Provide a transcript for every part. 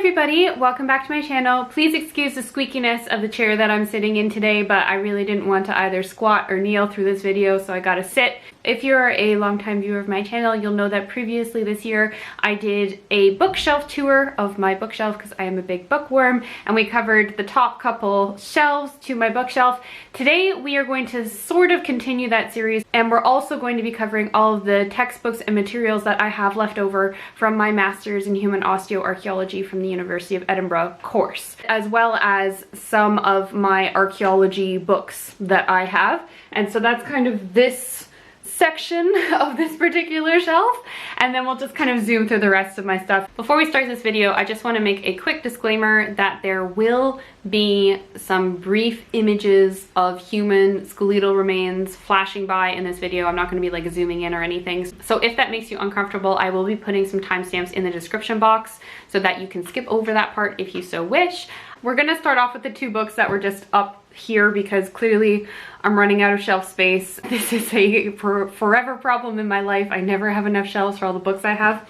everybody, welcome back to my channel. Please excuse the squeakiness of the chair that I'm sitting in today, but I really didn't want to either squat or kneel through this video, so I gotta sit. If you're a longtime viewer of my channel, you'll know that previously this year I did a bookshelf tour of my bookshelf because I am a big bookworm, and we covered the top couple shelves to my bookshelf. Today we are going to sort of continue that series, and we're also going to be covering all of the textbooks and materials that I have left over from my Master's in Human Osteoarchaeology from the University of Edinburgh course, as well as some of my archaeology books that I have. And so that's kind of this section of this particular shelf, and then we'll just kind of zoom through the rest of my stuff. Before we start this video, I just want to make a quick disclaimer that there will be some brief images of human skeletal remains flashing by in this video. I'm not going to be like zooming in or anything, so if that makes you uncomfortable, I will be putting some timestamps in the description box so that you can skip over that part if you so wish. We're going to start off with the two books that were just up here because clearly I'm running out of shelf space. This is a forever problem in my life. I never have enough shelves for all the books I have.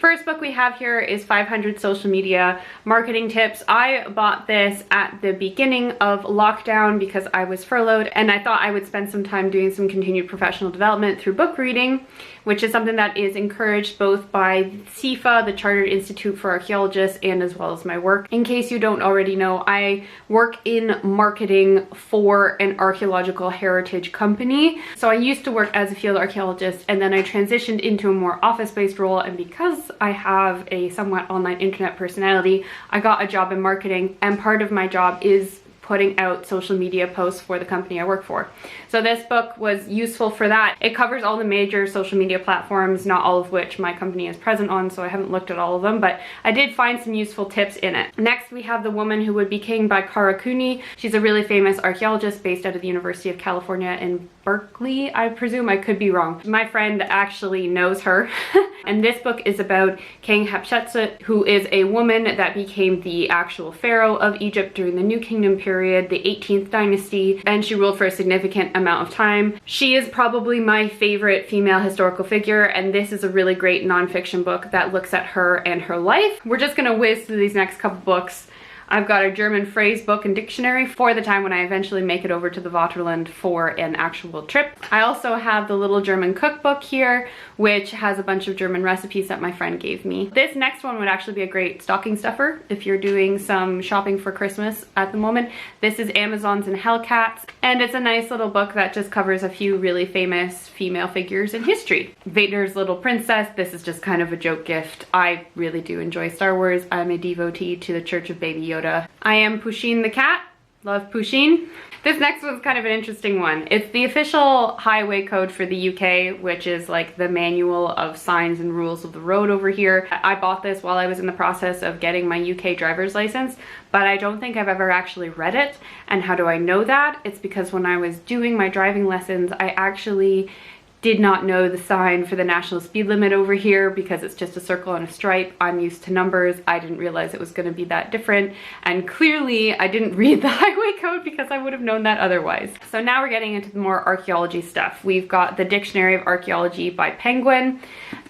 First book we have here is 500 Social Media Marketing Tips. I bought this at the beginning of lockdown because I was furloughed, and I thought I would spend some time doing some continued professional development through book reading, which is something that is encouraged both by CIFA, the Chartered Institute for Archaeologists, and as well as my work. In case you don't already know, I work in marketing for an archaeological heritage company. So I used to work as a field archaeologist, and then I transitioned into a more office-based role, and because I have a somewhat online internet personality, I got a job in marketing, and part of my job is putting out social media posts for the company I work for. So this book was useful for that. It covers all the major social media platforms, not all of which my company is present on, so I haven't looked at all of them, but I did find some useful tips in it. Next, we have The Woman Who Would Be King by Kuni. She's a really famous archaeologist based out of the University of California in Berkeley, I presume. I could be wrong. My friend actually knows her. And this book is about King Hatshepsut, who is a woman that became the actual pharaoh of Egypt during the New Kingdom period, the 18th dynasty, and she ruled for a significant amount of time. She is probably my favorite female historical figure, and this is a really great nonfiction book that looks at her and her life. We're just gonna whiz through these next couple books. I've got a German phrase book and dictionary for the time when I eventually make it over to the Vaterland for an actual trip. I also have the Little German Cookbook here, which has a bunch of German recipes that my friend gave me. This next one would actually be a great stocking stuffer if you're doing some shopping for Christmas at the moment. This is Amazons and Hellcats, and it's a nice little book that just covers a few really famous female figures in history. Vader's Little Princess, this is just kind of a joke gift. I really do enjoy Star Wars. I'm a devotee to the Church of Baby Yoda. I am Pusheen the cat. Love Pusheen. This next one's kind of an interesting one. It's the official highway code for the UK, which is like the manual of signs and rules of the road over here. I bought this while I was in the process of getting my UK driver's license, but I don't think I've ever actually read it. And how do I know that? It's because when I was doing my driving lessons, I actually did not know the sign for the national speed limit over here because it's just a circle and a stripe. I'm used to numbers. I didn't realize it was going to be that different, and clearly I didn't read the highway code because I would have known that otherwise. So now we're getting into the more archaeology stuff. We've got the Dictionary of Archaeology by Penguin.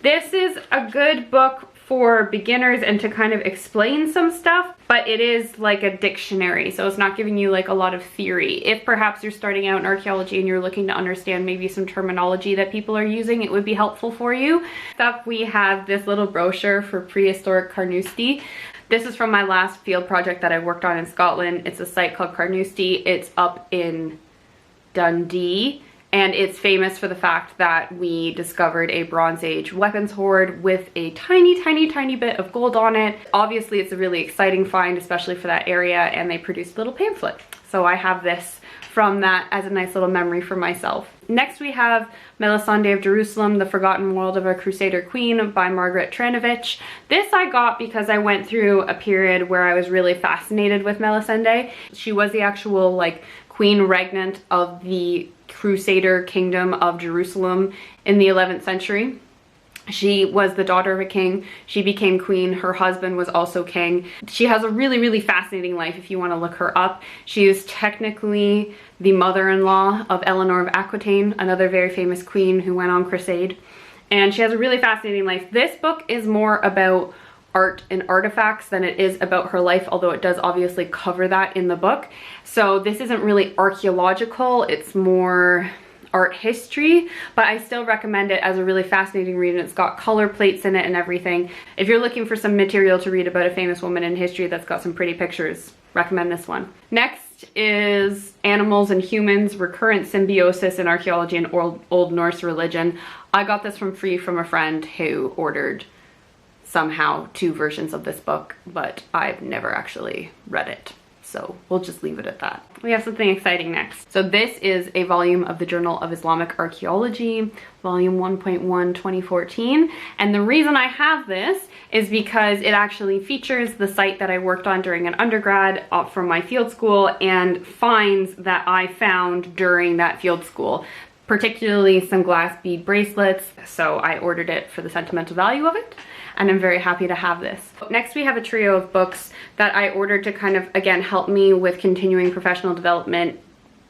This is a good book for beginners and to kind of explain some stuff, but it is like a dictionary, so it's not giving you like a lot of theory. If perhaps you're starting out in archaeology and you're looking to understand maybe some terminology that people are using, it would be helpful for you. Next up, we have this little brochure for prehistoric Carnoustie. This is from my last field project that I worked on in Scotland. It's a site called Carnoustie. It's up in Dundee, and it's famous for the fact that we discovered a Bronze Age weapons hoard with a tiny bit of gold on it. Obviously, it's a really exciting find, especially for that area, and they produced a little pamphlet. So I have this from that as a nice little memory for myself. Next, we have Melisande of Jerusalem, The Forgotten World of a Crusader Queen by Margaret Tranovich. This I got because I went through a period where I was really fascinated with Melisande. She was the actual like queen regnant of the Crusader kingdom of Jerusalem in the 11th century. She was the daughter of a king. She became queen. Her husband was also king. She has a really fascinating life if you want to look her up. She is technically the mother-in-law of Eleanor of Aquitaine, another very famous queen who went on crusade. And she has a really fascinating life. This book is more about art and artifacts than it is about her life, although it does obviously cover that in the book. So this isn't really archaeological, it's more art history, but I still recommend it as a really fascinating read, and it's got color plates in it and everything. If you're looking for some material to read about a famous woman in history that's got some pretty pictures, recommend this one. Next is Animals and Humans, Recurrent Symbiosis in Archaeology and Old Norse Religion. I got this from free from a friend who ordered somehow 2 versions of this book, but I've never actually read it. So we'll just leave it at that. We have something exciting next. So this is a volume of the Journal of Islamic Archaeology, volume 1.1, 2014. And the reason I have this is because it actually features the site that I worked on during an undergrad from my field school and finds that I found during that field school, particularly some glass bead bracelets. So I ordered it for the sentimental value of it, and I'm very happy to have this. Next, we have a trio of books that I ordered to kind of, again, help me with continuing professional development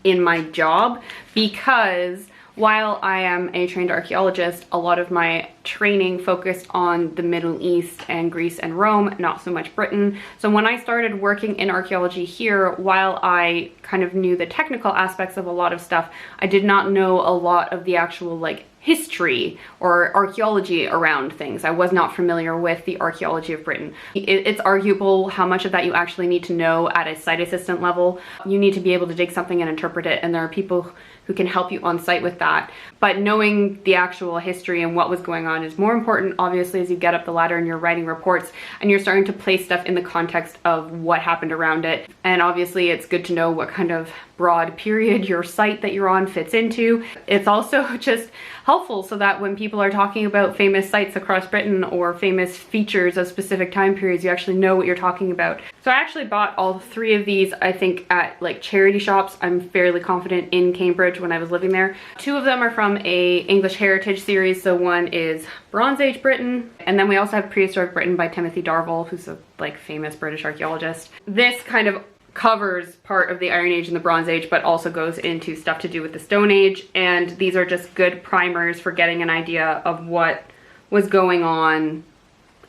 in my job, because while I am a trained archaeologist, a lot of my training focused on the Middle East and Greece and Rome, not so much Britain. So when I started working in archaeology here, while I kind of knew the technical aspects of a lot of stuff, I did not know a lot of the actual like history or archaeology around things. I was not familiar with the archaeology of Britain. It's arguable how much of that you actually need to know at a site assistant level. You need to be able to dig something and interpret it, and there are people who can help you on site with that. But knowing the actual history and what was going on is more important, obviously, as you get up the ladder and you're writing reports and you're starting to place stuff in the context of what happened around it. And obviously it's good to know what kind of broad period your site that you're on fits into. It's also just helpful so that when people are talking about famous sites across Britain or famous features of specific time periods, you actually know what you're talking about. So I actually bought all 3 of these, I think, at like charity shops. I'm fairly confident in Cambridge when I was living there. 2 of them are from a English heritage series. So one is Bronze Age Britain, and then we also have Prehistoric Britain by Timothy Darvall, who's a like famous British archaeologist. This kind of covers part of the Iron Age and the Bronze Age, but also goes into stuff to do with the Stone Age. And these are just good primers for getting an idea of what was going on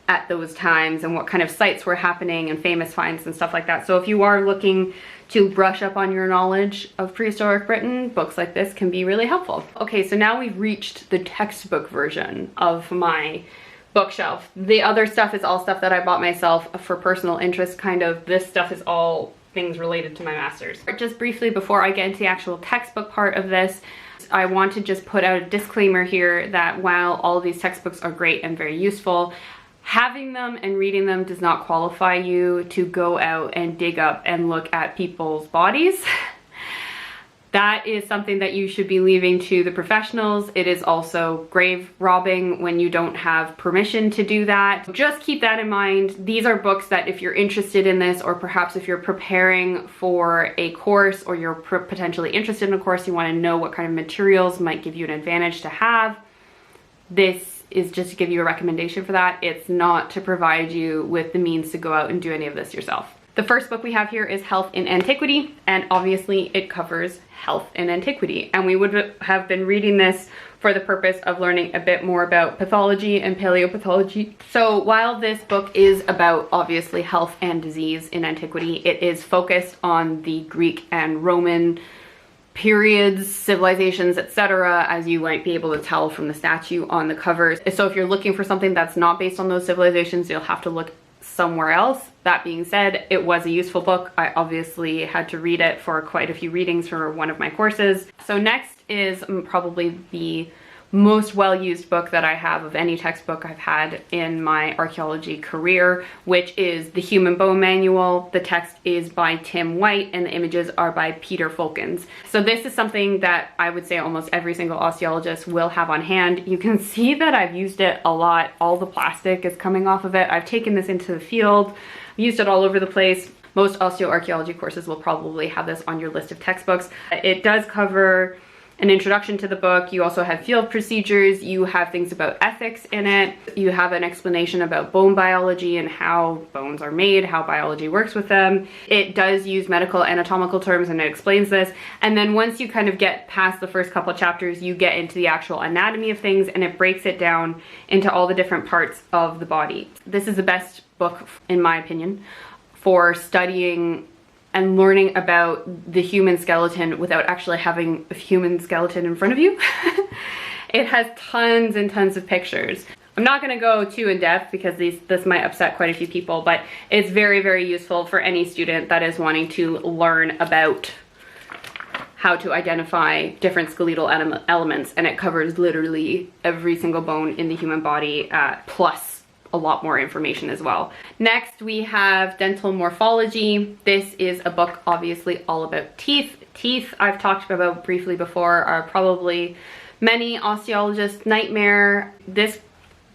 at those times and what kind of sites were happening and famous finds and stuff like that. So if you are looking to brush up on your knowledge of prehistoric Britain, books like this can be really helpful. Okay, so now we've reached the textbook version of my bookshelf. The other stuff is all stuff that I bought myself for personal interest, kind of. This stuff is all things related to my master's. Just briefly before I get into the actual textbook part of this, I want to just put out a disclaimer here that while all of these textbooks are great and very useful, having them and reading them does not qualify you to go out and dig up and look at people's bodies. That is something that you should be leaving to the professionals. It is also grave robbing when you don't have permission to do that. Just keep that in mind. These are books that if you're interested in this, or perhaps if you're preparing for a course or you're potentially interested in a course, you want to know what kind of materials might give you an advantage to have. This is just to give you a recommendation for that. It's not to provide you with the means to go out and do any of this yourself. The first book we have here is Health in Antiquity, and obviously it covers health in antiquity. And we would have been reading this for the purpose of learning a bit more about pathology and paleopathology. So while this book is about obviously health and disease in antiquity, it is focused on the Greek and Roman periods, civilizations, etc., as you might be able to tell from the statue on the covers. So if you're looking for something that's not based on those civilizations, you'll have to look somewhere else. That being said, it was a useful book. I obviously had to read it for quite a few readings for one of my courses. So next is probably the most well-used book that I have of any textbook I've had in my archaeology career, which is The Human Bone Manual. The text is by Tim White and the images are by Peter Fulkins. So this is something that I would say almost every single osteologist will have on hand. You can see that I've used it a lot. All the plastic is coming off of it. I've taken this into the field, used it all over the place. Most osteoarchaeology courses will probably have this on your list of textbooks. It does cover an introduction to the book. You also have field procedures, you have things about ethics in it, you have an explanation about bone biology and how bones are made, how biology works with them. It does use medical anatomical terms and it explains this. And then once you kind of get past the first couple chapters, you get into the actual anatomy of things and it breaks it down into all the different parts of the body. This is the best book, in my opinion, for studying and learning about the human skeleton without actually having a human skeleton in front of you. It has tons and tons of pictures. I'm not going to go too in depth because this might upset quite a few people, but it's very, very useful for any student that is wanting to learn about how to identify different skeletal elements, and it covers literally every single bone in the human body, plus a lot more information as well. Next, we have Dental Morphology. This is a book obviously all about teeth. Teeth, I've talked about briefly before, are probably many osteologists' nightmare. This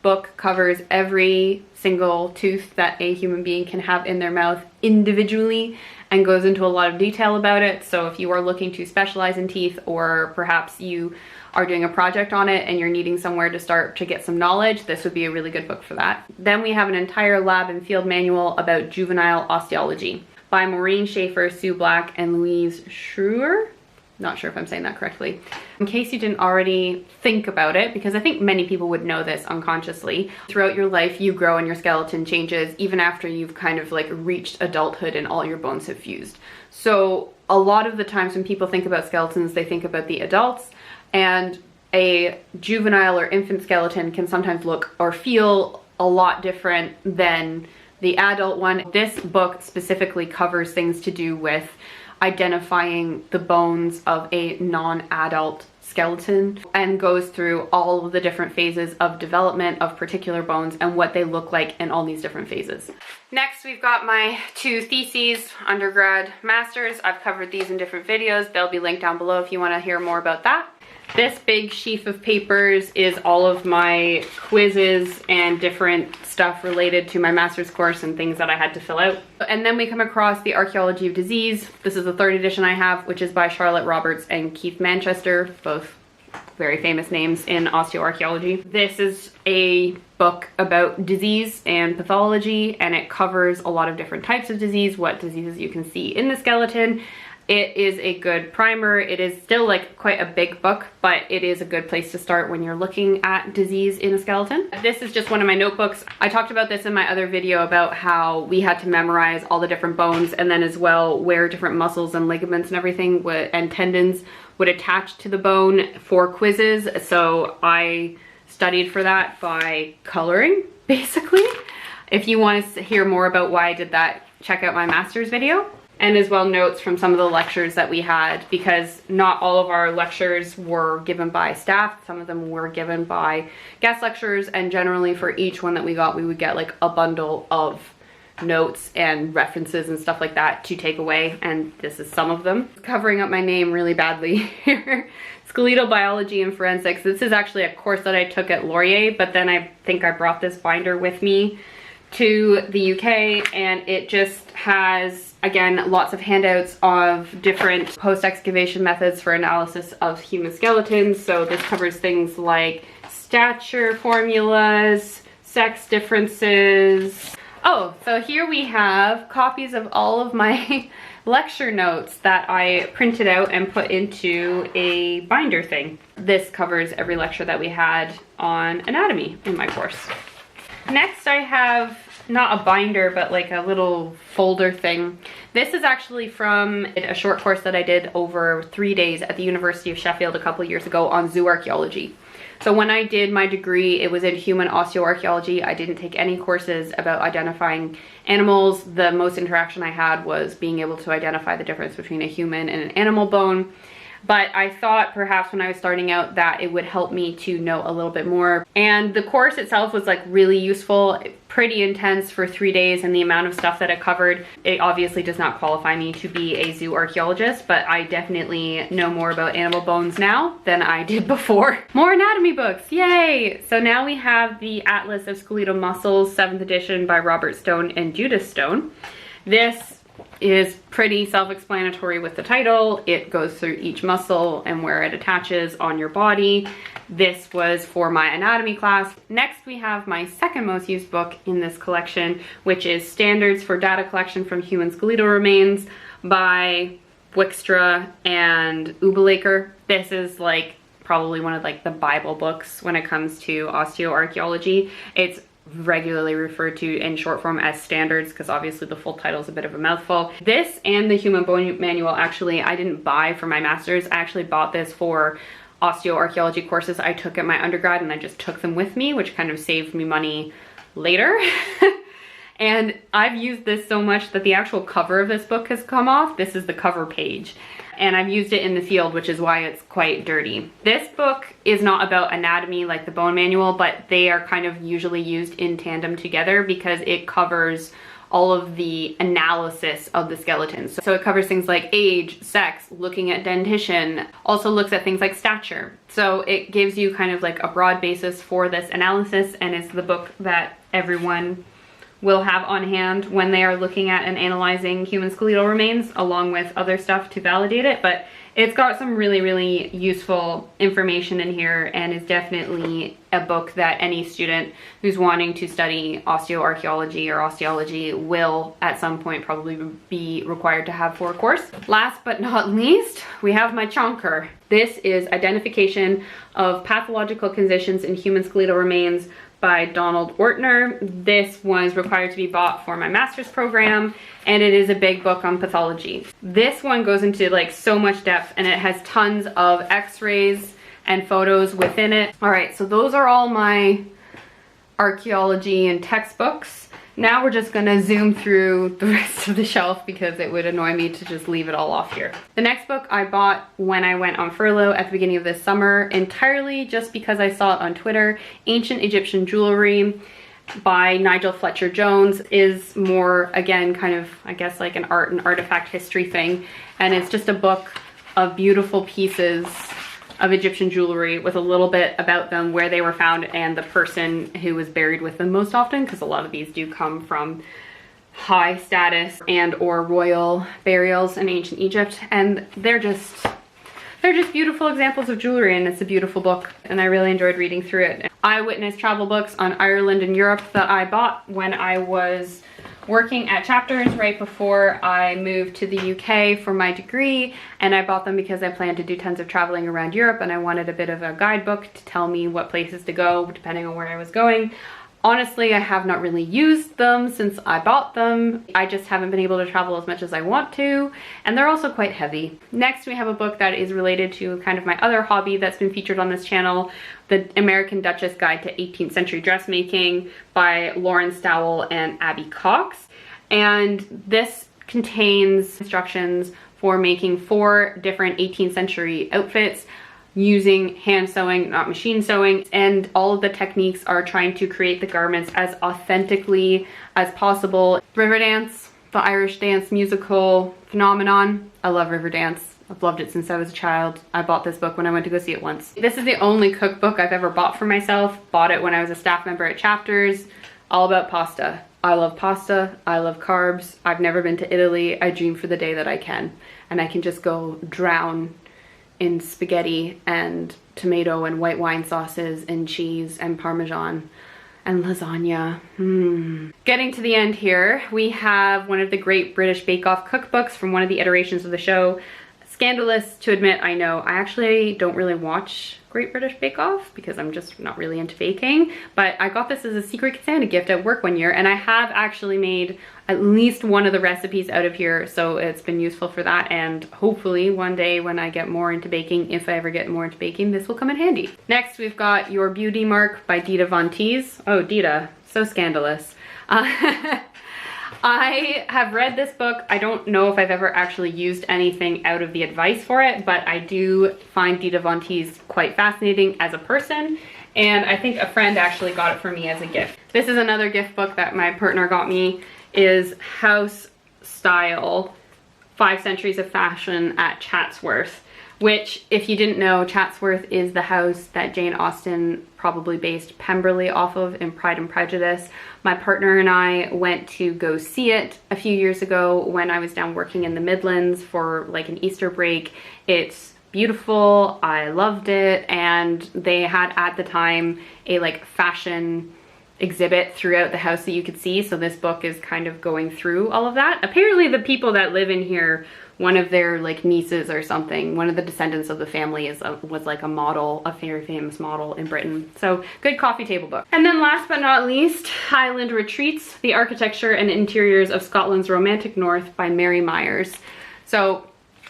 book covers every single tooth that a human being can have in their mouth individually and goes into a lot of detail about it. So if you are looking to specialize in teeth, or perhaps you are doing a project on it and you're needing somewhere to start to get some knowledge, this would be a really good book for that. Then we have an entire lab and field manual about juvenile osteology by Maureen Schaefer, Sue Black, and Louise Schruer. Not sure if I'm saying that correctly. In case you didn't already think about it, because I think many people would know this unconsciously, throughout your life you grow and your skeleton changes even after you've kind of like reached adulthood and all your bones have fused. So a lot of the times when people think about skeletons, they think about the adults, and a juvenile or infant skeleton can sometimes look or feel a lot different than the adult one. This book specifically covers things to do with identifying the bones of a non-adult skeleton and goes through all of the different phases of development of particular bones and what they look like in all these different phases. Next, we've got my two theses, undergrad, masters. I've covered these in different videos. They'll be linked down below if you want to hear more about that. This big sheaf of papers is all of my quizzes and different stuff related to my master's course and things that I had to fill out. And then we come across the Archaeology of Disease. This is the third edition I have, which is by Charlotte Roberts and Keith Manchester, both very famous names in osteoarchaeology. This is a book about disease and pathology, and it covers a lot of different types of disease, what diseases you can see in the skeleton. It is a good primer. It is still like quite a big book, but it is a good place to start when you're looking at disease in a skeleton. This is just one of my notebooks. I talked about this in my other video about how we had to memorize all the different bones, and then as well where different muscles and ligaments and everything and tendons would attach to the bone for quizzes. So I studied for that by coloring, basically. If you want to hear more about why I did that, check out my master's video. And as well notes from some of the lectures that we had, because not all of our lectures were given by staff. Some of them were given by guest lecturers, and generally for each one that we got, we would get like a bundle of notes and references and stuff like that to take away, and this is some of them. Covering up my name really badly here. Skeletal Biology and Forensics. This is actually a course that I took at Laurier, but then I think I brought this binder with me to the UK, and it just has, again, lots of handouts of different post-excavation methods for analysis of human skeletons. So this covers things like stature formulas, sex differences. Oh, so here we have copies of all of my lecture notes that I printed out and put into a binder thing. This covers every lecture that we had on anatomy in my course. Next, I have not a binder, but like a little folder thing. This is actually from a short course that I did over 3 days at the University of Sheffield a couple years ago on zoo archaeology. So when I did my degree, it was in human osteoarchaeology. I didn't take any courses about identifying animals. The most interaction I had was being able to identify the difference between a human and an animal bone. But I thought perhaps when I was starting out that it would help me to know a little bit more. And the course itself was like really useful, pretty intense for 3 days, and the amount of stuff that it covered, it obviously does not qualify me to be a zoo archaeologist, but I definitely know more about animal bones now than I did before. More anatomy books, yay! So now we have the Atlas of Skeletal Muscles, 7th edition by Robert Stone and Judith Stone. This is pretty self-explanatory with the title. It goes through each muscle and where it attaches on your body. This was for my anatomy class. Next, we have my second most used book in this collection, which is Standards for Data Collection from Human Skeletal Remains by Wickstra and Ubelaker. This is like probably one of like the Bible books when it comes to osteoarchaeology. It's regularly referred to in short form as standards, because obviously the full title is a bit of a mouthful. This and the Human Bone Manual, actually, I didn't buy for my master's. I actually bought this for osteoarchaeology courses I took at my undergrad, and I just took them with me, which kind of saved me money later. And I've used this so much that the actual cover of this book has come off. This is the cover page. And I've used it in the field, which is why it's quite dirty. This book is not about anatomy like the bone manual, but they are kind of usually used in tandem together because it covers all of the analysis of the skeletons. So it covers things like age, sex, looking at dentition, also looks at things like stature. So it gives you kind of like a broad basis for this analysis, and is the book that everyone will have on hand when they are looking at and analyzing human skeletal remains, along with other stuff to validate it. But it's got some really, really useful information in here, and is definitely a book that any student who's wanting to study osteoarchaeology or osteology will at some point probably be required to have for a course. Last but not least, we have my chonker. This is Identification of Pathological Conditions in Human Skeletal Remains by Donald Ortner. This was required to be bought for my master's program, and it is a big book on pathology. This one goes into like so much depth, and it has tons of x-rays and photos within it. All right, so those are all my archaeology and textbooks. Now we're just gonna zoom through the rest of the shelf because it would annoy me to just leave it all off here. The next book I bought when I went on furlough at the beginning of this summer, entirely just because I saw it on Twitter. Ancient Egyptian Jewelry by Nigel Fletcher Jones is more, again, kind of, I guess, like an art and artifact history thing. And it's just a book of beautiful pieces of Egyptian jewelry with a little bit about them, where they were found, and the person who was buried with them most often, because a lot of these do come from high status and or royal burials in ancient Egypt. And they're just beautiful examples of jewelry, and it's a beautiful book, and I really enjoyed reading through it. Eyewitness travel books on Ireland and Europe that I bought when I was working at Chapters right before I moved to the UK for my degree, and I bought them because I planned to do tons of traveling around Europe, and I wanted a bit of a guidebook to tell me what places to go depending on where I was going. Honestly, I have not really used them since I bought them. I just haven't been able to travel as much as I want to, and they're also quite heavy. Next, we have a book that is related to kind of my other hobby that's been featured on this channel, The American Duchess Guide to 18th Century Dressmaking by Lauren Stowell and Abby Cox. And this contains instructions for making 4 different 18th century outfits using hand sewing, not machine sewing, and all of the techniques are trying to create the garments as authentically as possible. Riverdance, the Irish dance musical phenomenon. I love Riverdance. I've loved it since I was a child. I bought this book when I went to go see it once. This is the only cookbook I've ever bought for myself. Bought it when I was a staff member at Chapters. All about pasta. I love pasta. I love carbs. I've never been to Italy. I dream for the day that I can. And I can just go drown in spaghetti and tomato and white wine sauces and cheese and Parmesan and lasagna. Getting to the end here, we have one of the Great British Bake Off cookbooks from one of the iterations of the show. Scandalous to admit, I know. I actually don't really watch Great British Bake Off because I'm just not really into baking, but I got this as a Secret Santa gift at work one year, and I have actually made at least one of the recipes out of here, so it's been useful for that, and hopefully one day when I get more into baking, if I ever get more into baking, this will come in handy. Next, we've got Your Beauty Mark by Dita Von Teese. Oh, Dita, so scandalous. I have read this book. I don't know if I've ever actually used anything out of the advice for it, but I do find Dita Von Teese quite fascinating as a person, and I think a friend actually got it for me as a gift. This is another gift book that my partner got me, is House Style, 5 Centuries of Fashion at Chatsworth, which, if you didn't know, Chatsworth is the house that Jane Austen probably based Pemberley off of in Pride and Prejudice. My partner and I went to go see it a few years ago when I was down working in the Midlands for like an Easter break. It's beautiful, I loved it, and they had at the time a like fashion exhibit throughout the house that you could see, so this book is kind of going through all of that. Apparently the people that live in here one of their like nieces or something, one of the descendants of the family was like a model, a very famous model in Britain. So good coffee table book. And then last but not least, Highland Retreats, The Architecture and Interiors of Scotland's Romantic North by Mary Myers. So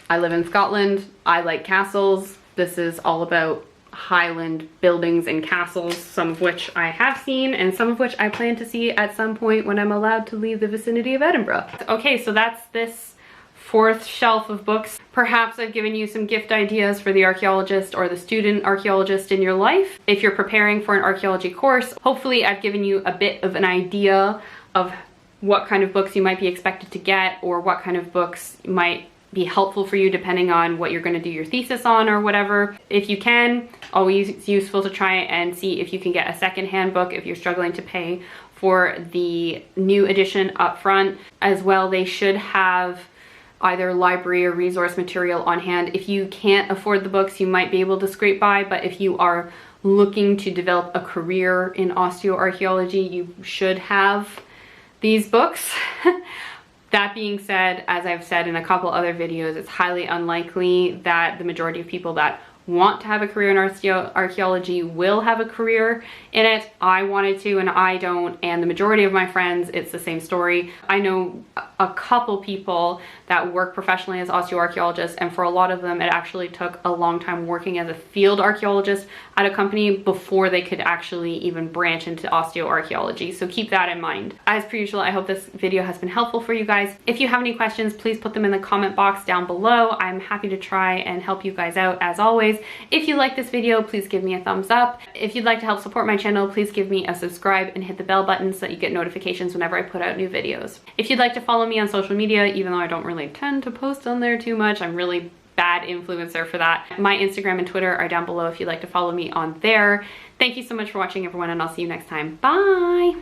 I live in Scotland, I like castles. This is all about Highland buildings and castles, some of which I have seen and some of which I plan to see at some point when I'm allowed to leave the vicinity of Edinburgh. Okay, so that's this fourth shelf of books. Perhaps I've given you some gift ideas for the archaeologist or the student archaeologist in your life. If you're preparing for an archaeology course, hopefully I've given you a bit of an idea of what kind of books you might be expected to get or what kind of books might be helpful for you depending on what you're going to do your thesis on or whatever. If you can, always useful to try and see if you can get a secondhand book if you're struggling to pay for the new edition up front. As well, they should have either library or resource material on hand. If you can't afford the books, you might be able to scrape by, but if you are looking to develop a career in osteoarchaeology, you should have these books. That being said, as I've said in a couple other videos, it's highly unlikely that the majority of people that want to have a career in archaeology will have a career in it. I wanted to and I don't, and the majority of my friends, it's the same story. I know a couple people that work professionally as osteoarchaeologists, and for a lot of them it actually took a long time working as a field archaeologist at a company before they could actually even branch into osteoarchaeology. So keep that in mind. As per usual, I hope this video has been helpful for you guys. If you have any questions, please put them in the comment box down below. I'm happy to try and help you guys out as always. If you like this video, please give me a thumbs up. If you'd like to help support my channel, please give me a subscribe and hit the bell button so that you get notifications whenever I put out new videos. If you'd like to follow me on social media, even though I don't really tend to post on there too much, I'm really bad influencer for that. My Instagram and Twitter are down below if you'd like to follow me on there. Thank you so much for watching, everyone, and I'll see you next time. Bye!